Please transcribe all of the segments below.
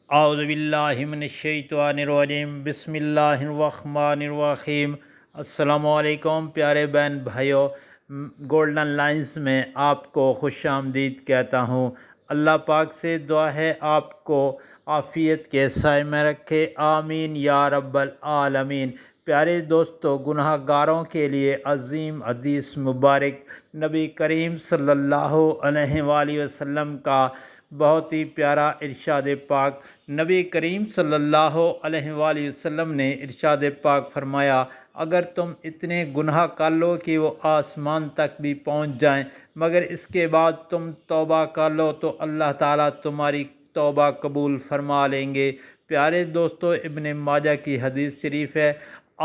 اعوذ باللہ من الشیطان الرجیم بسم اللہ الرحمن الرحیم۔ السلام علیکم پیارے بہن بھائیوں، گولڈن لائنز میں آپ کو خوش آمدید کہتا ہوں۔ اللہ پاک سے دعا ہے آپ کو عافیت کے سائے میں رکھے، آمین یا رب العالمین۔ پیارے دوستو، گناہ گاروں کے لیے عظیم حدیث مبارک نبی کریم صلی اللہ علیہ وآلہ وسلم کا بہت ہی پیارا ارشاد پاک۔ نبی کریم صلی اللہ علیہ وآلہ وسلم نے ارشاد پاک فرمایا، اگر تم اتنے گناہ کر لو کہ وہ آسمان تک بھی پہنچ جائیں، مگر اس کے بعد تم توبہ کر لو تو اللہ تعالیٰ تمہاری توبہ قبول فرما لیں گے۔ پیارے دوستو، ابن ماجہ کی حدیث شریف ہے،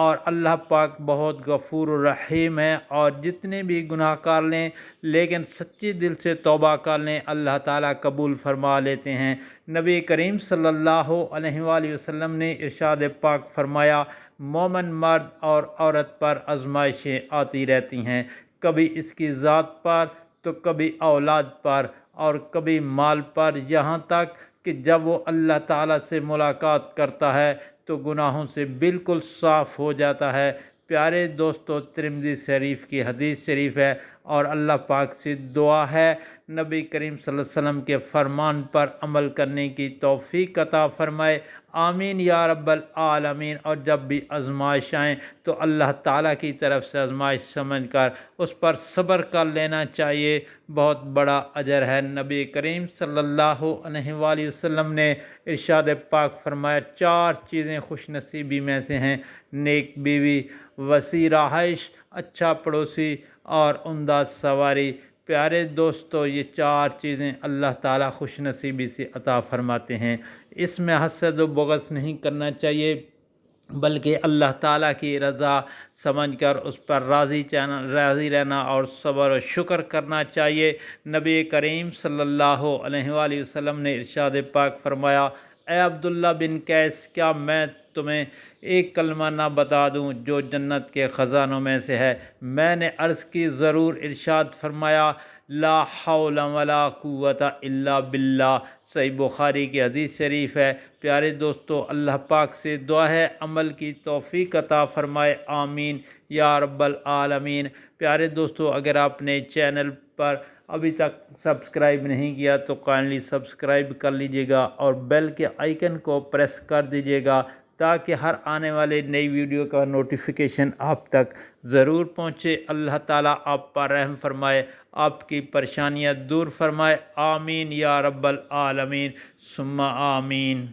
اور اللہ پاک بہت غفور الرحیم ہے، اور جتنے بھی گناہ کر لیں لیکن سچی دل سے توبہ کر لیں، اللہ تعالیٰ قبول فرما لیتے ہیں۔ نبی کریم صلی اللہ علیہ وآلہ وسلم نے ارشاد پاک فرمایا، مومن مرد اور عورت پر آزمائشیں آتی رہتی ہیں، کبھی اس کی ذات پر تو کبھی اولاد پر اور کبھی مال پر، یہاں تک کہ جب وہ اللہ تعالیٰ سے ملاقات کرتا ہے تو گناہوں سے بالکل صاف ہو جاتا ہے۔ پیارے دوستو، ترمذی شریف کی حدیث شریف ہے، اور اللہ پاک سے دعا ہے نبی کریم صلی اللہ علیہ وسلم کے فرمان پر عمل کرنے کی توفیق عطا فرمائے، آمین یا رب العالمین۔ اور جب بھی آزمائش آئیں تو اللہ تعالیٰ کی طرف سے آزمائش سمجھ کر اس پر صبر کر لینا چاہیے، بہت بڑا اجر ہے۔ نبی کریم صلی اللہ علیہ وآلہ وسلم نے ارشاد پاک فرمایا، چار چیزیں خوش نصیبی میں سے ہیں: نیک بیوی، وسیع رہائش، اچھا پڑوسی اور عمدہ سواری۔ پیارے دوستو، یہ چار چیزیں اللہ تعالیٰ خوش نصیبی سے عطا فرماتے ہیں۔ اس میں حسد و بغض نہیں کرنا چاہیے، بلکہ اللہ تعالیٰ کی رضا سمجھ کر اس پر راضی رہنا اور صبر و شکر کرنا چاہیے۔ نبی کریم صلی اللہ علیہ وآلہ وسلم نے ارشاد پاک فرمایا، اے عبداللہ بن قیس، کیا میں تمہیں ایک کلمہ نہ بتا دوں جو جنت کے خزانوں میں سے ہے؟ میں نے عرض کی، ضرور۔ ارشاد فرمایا، لا حول ولا قوت الا باللہ۔ صحیح بخاری کی حدیث شریف ہے۔ پیارے دوستو، اللہ پاک سے دعا ہے عمل کی توفیق عطا فرمائے، آمین یا رب العالمین۔ پیارے دوستو، اگر آپ نے چینل پر ابھی تک سبسکرائب نہیں کیا تو کائنڈلی سبسکرائب کر لیجئے گا، اور بیل کے آئیکن کو پریس کر دیجئے گا تاکہ ہر آنے والے نئی ویڈیو کا نوٹیفیکیشن آپ تک ضرور پہنچے۔ اللہ تعالیٰ آپ پر رحم فرمائے، آپ کی پریشانیاں دور فرمائے، آمین یا رب العالمین ثم آمین۔